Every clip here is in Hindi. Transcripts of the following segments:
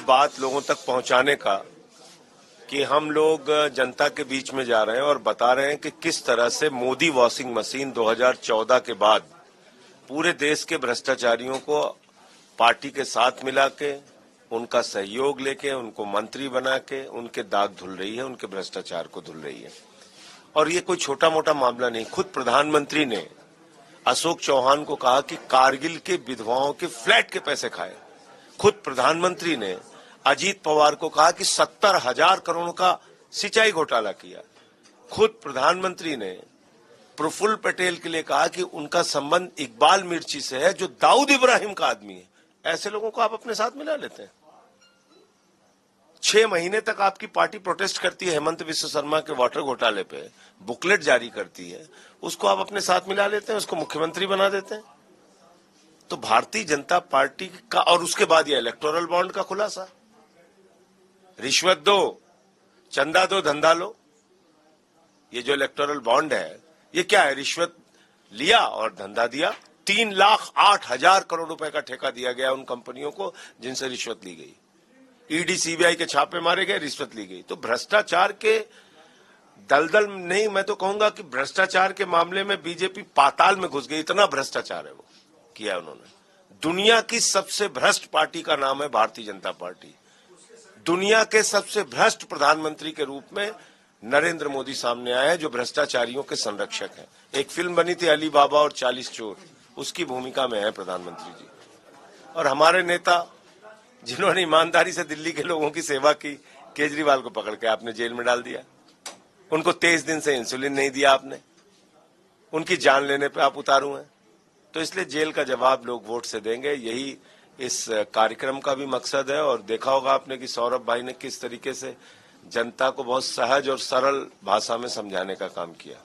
बात लोगों तक पहुंचाने का कि हम लोग जनता के बीच में जा रहे हैं और बता रहे हैं कि किस तरह से मोदी वॉशिंग मशीन 2014 के बाद पूरे देश के भ्रष्टाचारियों को पार्टी के साथ मिला के, उनका सहयोग लेके, उनको मंत्री बना के उनके दाग धुल रही है, उनके भ्रष्टाचार को धुल रही है। और ये कोई छोटा मोटा मामला नहीं। खुद प्रधानमंत्री ने अशोक चौहान को कहा कि कारगिल के विधवाओं के फ्लैट के पैसे खाए। खुद प्रधानमंत्री ने अजीत पवार को कहा कि 70,000 करोड़ का सिंचाई घोटाला किया। खुद प्रधानमंत्री ने प्रफुल्ल पटेल के लिए कहा कि उनका संबंध इकबाल मिर्ची से है, जो दाऊद इब्राहिम का आदमी है। ऐसे लोगों को आप अपने साथ मिला लेते हैं। 6 महीने तक आपकी पार्टी प्रोटेस्ट करती है हेमंत विश्व शर्मा के वाटर घोटाले पे, बुकलेट जारी करती है, उसको आप अपने साथ मिला लेते हैं, उसको मुख्यमंत्री बना देते हैं। तो भारतीय जनता पार्टी का, और उसके बाद ये इलेक्टोरल बॉन्ड का खुलासा, रिश्वत दो, चंदा दो, धंधा लो। ये जो इलेक्टोरल बॉन्ड है, ये क्या है? रिश्वत लिया और धंधा दिया। 3,08,000 करोड़ रुपए का ठेका दिया गया उन कंपनियों को जिनसे रिश्वत ली गई। ईडी सीबीआई के छापे मारे गए, रिश्वत ली गई। तो भ्रष्टाचार के दलदल नहीं, मैं तो कहूंगा कि भ्रष्टाचार के मामले में बीजेपी पाताल में घुस गई। इतना भ्रष्टाचार है वो किया उन्होंने। दुनिया की सबसे भ्रष्ट पार्टी का नाम है भारतीय जनता पार्टी। दुनिया के सबसे भ्रष्ट प्रधानमंत्री के रूप में नरेंद्र मोदी सामने आए हैं, जो भ्रष्टाचारियों के संरक्षक हैं। एक फिल्म बनी थी अली बाबा और 40 चोर, उसकी भूमिका में है प्रधानमंत्री जी। और हमारे नेता जिन्होंने ईमानदारी से दिल्ली के लोगों की सेवा की, केजरीवाल को पकड़ के आपने जेल में डाल दिया। उनको 23 दिन से इंसुलिन नहीं दिया आपने, उनकी जान लेने पे आप उतारू हैं। तो इसलिए जेल का जवाब लोग वोट से देंगे। यही इस कार्यक्रम का भी मकसद है। और देखा होगा आपने कि सौरभ भाई ने किस तरीके से जनता को बहुत सहज और सरल भाषा में समझाने का काम किया।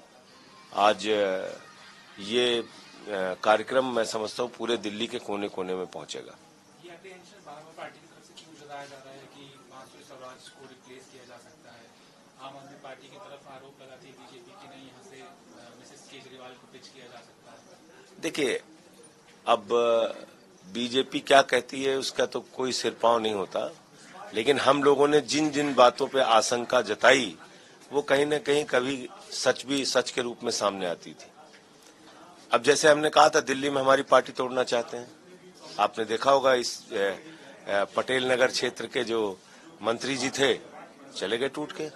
आज ये कार्यक्रम मैं समझता हूँ पूरे दिल्ली के कोने कोने में पहुंचेगा। पार्टी की तरफ से क्यों जताया जा रहा है कि मासूम स्वराज को रिप्लेस किया जा सकता है? आम आदमी पार्टी की तरफ आरोप लगाती है बीजेपी की नहीं, यहाँ से मिसेस केजरीवाल को पिच किया जा सकता है। देखिए, अब बीजेपी क्या कहती है उसका तो कोई सिरपाव नहीं होता, लेकिन हम लोगों ने जिन जिन बातों पे आशंका जताई वो कहीं न कहीं कभी सच भी सच के रूप में सामने आती थी। अब जैसे हमने कहा था दिल्ली में हमारी पार्टी तोड़ना चाहते हैं, आपने देखा होगा इस पटेल नगर क्षेत्र के जो मंत्री जी थे चले गए टूट के।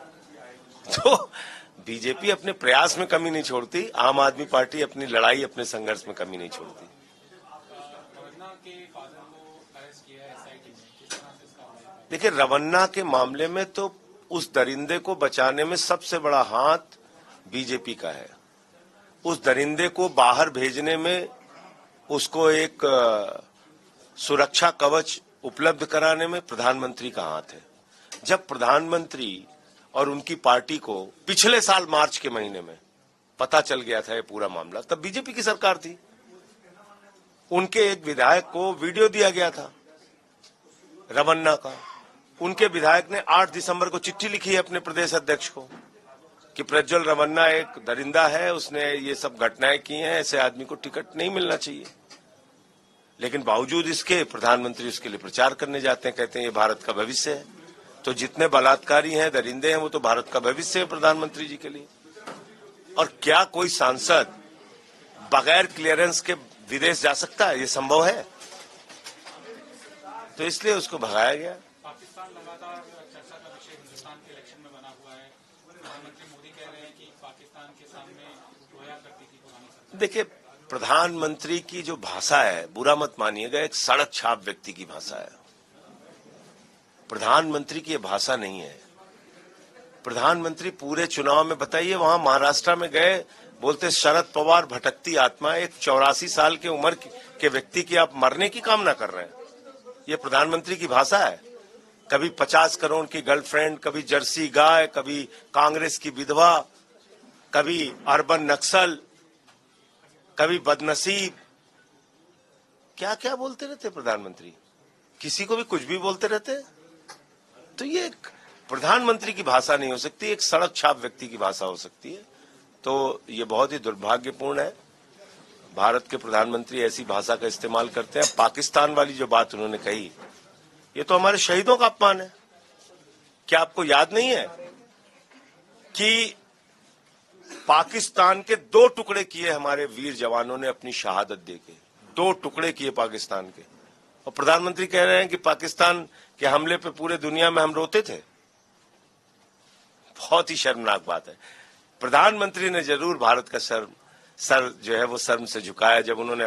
तो बीजेपी अपने प्रयास में कमी नहीं छोड़ती, आम आदमी पार्टी अपनी लड़ाई, अपने संघर्ष में कमी नहीं छोड़ती। देखिए, रवन्ना के मामले में तो उस दरिंदे को बचाने में सबसे बड़ा हाथ बीजेपी का है। उस दरिंदे को बाहर भेजने में, उसको एक सुरक्षा कवच उपलब्ध कराने में प्रधानमंत्री का हाथ है। जब प्रधानमंत्री और उनकी पार्टी को पिछले साल मार्च के महीने में पता चल गया था ये पूरा मामला, तब बीजेपी की सरकार थी। उनके एक विधायक को वीडियो दिया गया था रवन्ना का। उनके विधायक ने 8 दिसंबर को चिट्ठी लिखी है अपने प्रदेश अध्यक्ष को कि प्रज्वल रवन्ना एक दरिंदा है, उसने ये सब घटनाएं की हैं, ऐसे आदमी को टिकट नहीं मिलना चाहिए। लेकिन बावजूद इसके प्रधानमंत्री उसके लिए प्रचार करने जाते हैं, कहते हैं ये भारत का भविष्य है। तो जितने बलात्कारी हैं, दरिंदे हैं, वो तो भारत का भविष्य है प्रधानमंत्री जी के लिए। और क्या कोई सांसद बगैर क्लियरेंस के विदेश जा सकता है? ये संभव है? तो इसलिए उसको भगाया गया। पाकिस्तान लगातार चर्चा का विषय हिंदुस्तान के इलेक्शन में बना हुआ है। प्रधानमंत्री मोदी कह रहे हैं कि पाकिस्तान के सामने रोया करती थी पुरानी सरकार। देखिए, प्रधानमंत्री की जो भाषा है, बुरा मत मानिएगा, एक सड़क छाप व्यक्ति की भाषा है। प्रधानमंत्री की ये भाषा नहीं है। प्रधानमंत्री पूरे चुनाव में, बताइए, वहां महाराष्ट्र में गए, बोलते शरद पवार भटकती आत्मा। एक 84 साल की उम्र के व्यक्ति की आप मरने की कामना कर रहे हैं। ये प्रधानमंत्री की भाषा है? कभी 50 करोड़ की गर्लफ्रेंड, कभी जर्सी गाय, कभी कांग्रेस की विधवा, कभी अर्बन नक्सल, कभी बदनसीब, क्या क्या बोलते रहते प्रधानमंत्री। किसी को भी कुछ भी बोलते रहते। तो ये एक प्रधानमंत्री की भाषा नहीं हो सकती, एक सड़क छाप व्यक्ति की भाषा हो सकती है। तो ये बहुत ही दुर्भाग्यपूर्ण है, भारत के प्रधानमंत्री ऐसी भाषा का इस्तेमाल करते हैं। पाकिस्तान वाली जो बात उन्होंने कही, ये तो हमारे शहीदों का अपमान है। क्या आपको याद नहीं है कि पाकिस्तान के 2 टुकड़े किए हमारे वीर जवानों ने अपनी शहादत देके, 2 टुकड़े किए पाकिस्तान के, और प्रधानमंत्री कह रहे हैं कि पाकिस्तान के हमले पे पूरे दुनिया में हम रोते थे। बहुत ही शर्मनाक बात है। प्रधानमंत्री ने जरूर भारत का सर जो है वो शर्म से झुकाया जब उन्होंने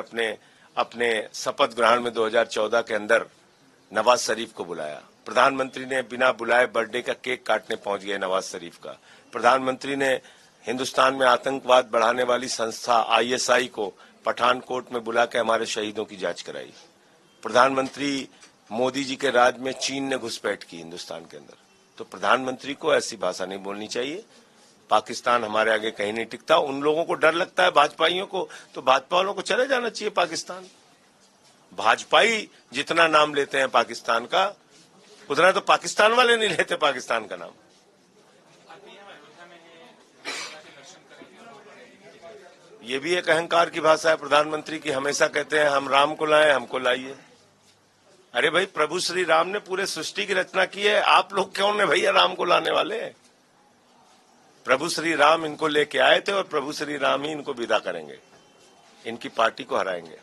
अपने शपथ ग्रहण में 2014 के अंदर नवाज शरीफ को बुलाया। प्रधानमंत्री ने बिना बुलाए बर्थडे का केक काटने पहुंच गए नवाज शरीफ का। प्रधानमंत्री ने हिंदुस्तान में आतंकवाद बढ़ाने वाली संस्था ISI को पठानकोट में बुला के हमारे शहीदों की जांच कराई। प्रधानमंत्री मोदी जी के राज में चीन ने घुसपैठ की हिंदुस्तान के अंदर। तो प्रधानमंत्री को ऐसी भाषा नहीं बोलनी चाहिए। पाकिस्तान हमारे आगे कहीं नहीं टिकता। उन लोगों को डर लगता है भाजपाइयों को, तो भाजपा वालों को चले जाना चाहिए पाकिस्तान। भाजपाई जितना नाम लेते हैं पाकिस्तान का, उतना तो पाकिस्तान वाले नहीं लेते पाकिस्तान का नाम। ये भी एक अहंकार की भाषा है प्रधानमंत्री की। हमेशा कहते हैं हम राम को लाए, हमको लाइए। अरे भाई, प्रभु श्री राम ने पूरे सृष्टि की रचना की है। आप लोग कौन है भैया राम को लाने वाले? प्रभु श्री राम इनको लेके आए थे और प्रभु श्री राम ही इनको विदा करेंगे, इनकी पार्टी को हराएंगे।